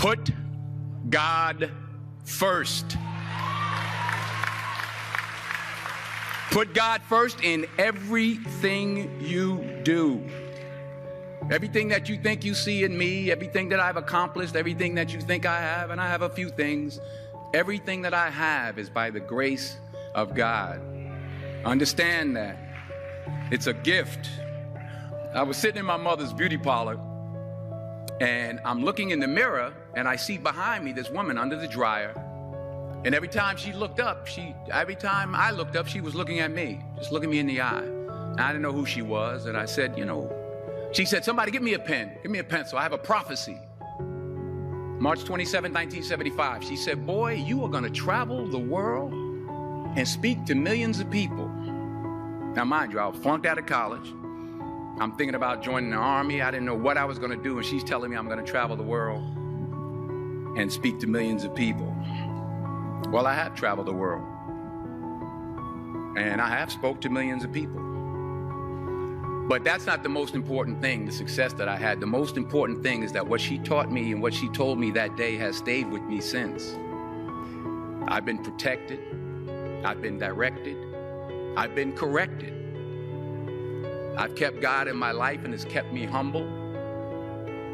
Put God first. Put God first in everything you do. Everything that you think you see in me, everything that I've accomplished, everything that you think I have, and I have a few things, everything that I have is by the grace of God. Understand that. It's a gift. I was sitting in my mother's beauty parlor, and I'm looking in the mirror, and I see behind me this woman under the dryer. And every time I looked up, she was looking at me, just looking me in the eye. And I didn't know who she was, and I said, she said, somebody give me a pen, give me a pencil. I have a prophecy. March 27, 1975. She said, boy, you are going to travel the world and speak to millions of people. Now, mind you, I was flunked out of college. I'm thinking about joining the army. I didn't know what I was going to do, and she's telling me I'm going to travel the world and speak to millions of people. Well, I have traveled the world, and I have spoke to millions of people. But that's not the most important thing, the success that I had. The most important thing is that what she taught me and what she told me that day has stayed with me since. I've been protected. I've been directed. I've been corrected. I've kept God in my life, and it's kept me humble.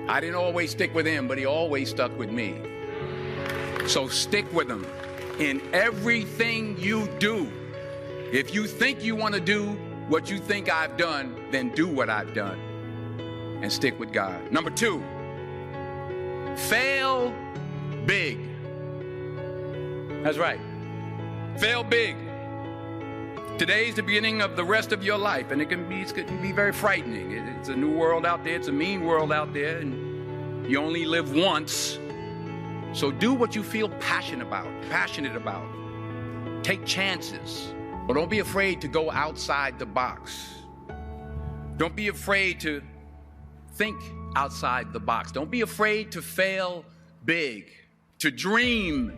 I didn't always stick with him, but he always stuck with me. So stick with him in everything you do. If you think you want to do what you think I've done, then do what I've done and stick with God. Number 2, fail big. That's right. Fail big. Today's the beginning of the rest of your life, and it can be very frightening. It's a new world out there. It's a mean world out there, and you only live once. So do what you feel passionate about. Take chances, but don't be afraid to go outside the box. Don't be afraid to think outside the box. Don't be afraid to fail big, to dream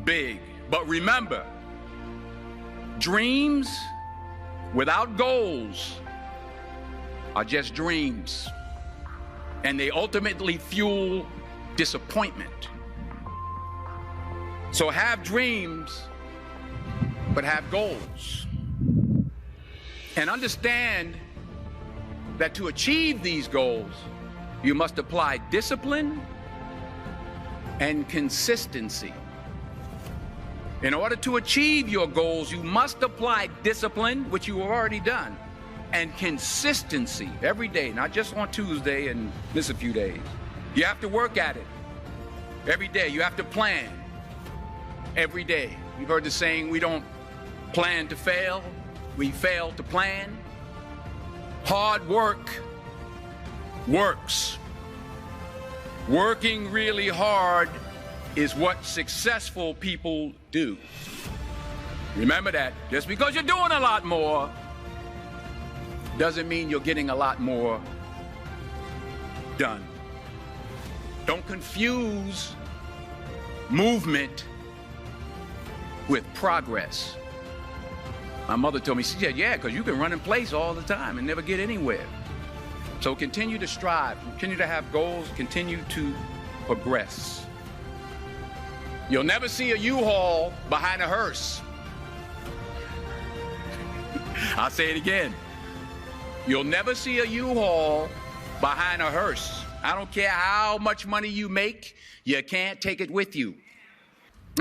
big. But remember, dreams without goals are just dreams, and they ultimately fuel disappointment. So have dreams, but have goals. And understand that to achieve these goals, you must apply discipline and consistency. In order to achieve your goals, you must apply discipline, which you have already done, and consistency every day, not just on Tuesday and miss a few days. You have to work at it every day. You have to plan every day. You've heard the saying, we don't plan to fail, we fail to plan. Hard work works. Working really hard is what successful people do. Remember that. Just because you're doing a lot more doesn't mean you're getting a lot more done. Don't confuse movement with progress. My mother told me, she said, yeah, because you can run in place all the time and never get anywhere. So continue to strive, continue to have goals, continue to progress. You'll never see a U-Haul behind a hearse. I'll say it again. You'll never see a U-Haul behind a hearse. I don't care how much money you make, you can't take it with you.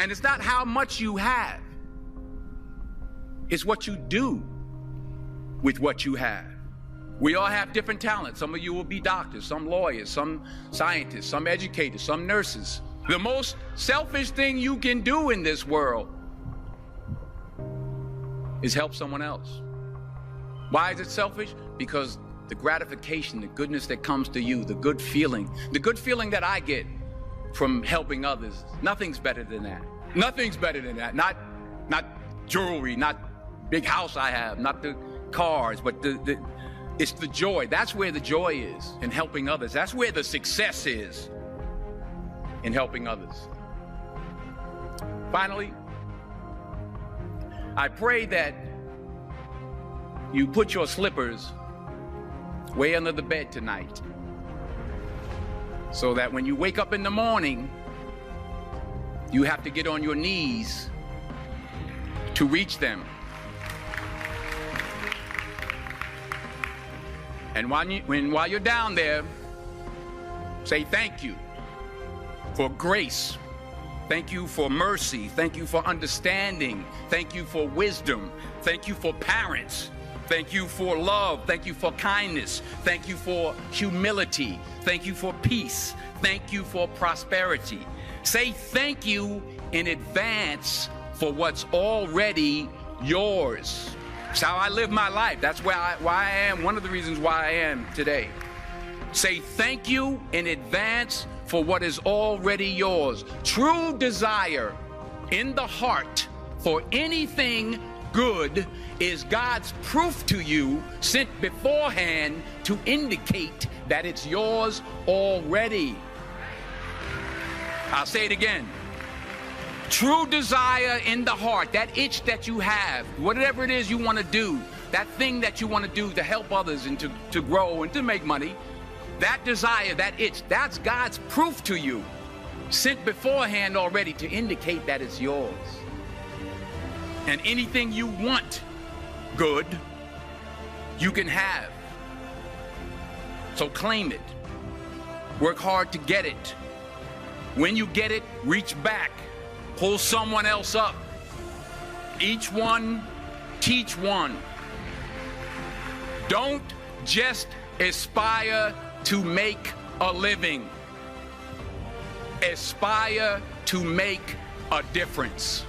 And it's not how much you have. It's what you do with what you have. We all have different talents. Some of you will be doctors, some lawyers, some scientists, some educators, some nurses. The most selfish thing you can do in this world is help someone else. Why is it selfish? Because the gratification, the goodness that comes to you, the good feeling that I get from helping others, nothing's better than that. Nothing's better than that. Not jewelry, not big house I have, not the cars, but it's the joy. That's where the joy is, in helping others. That's where the success is, in helping others. Finally, I pray that you put your slippers way under the bed tonight, so that when you wake up in the morning, You have to get on your knees to reach them. And while you're down there, say thank you for grace. Thank you for mercy. Thank you for understanding. Thank you for wisdom. Thank you for parents. Thank you for love. Thank you for kindness. Thank you for humility. Thank you for peace. Thank you for prosperity. Say thank you in advance for what's already yours. It's how I live my life. That's why I am, one of the reasons why I am today. Say thank you in advance for what is already yours. True desire in the heart for anything good is God's proof to you, sent beforehand to indicate that it's yours already. I'll say it again. True desire in the heart, that itch that you have, whatever it is you want to do, that thing that you want to do to help others and to grow and to make money, that desire, that itch, that's God's proof to you, sent beforehand already to indicate that it's yours. And anything you want good, you can have. So claim it. Work hard to get it. When you get it, reach back. Pull someone else up. Each one, teach one. Don't just aspire to make a living. Aspire to make a difference.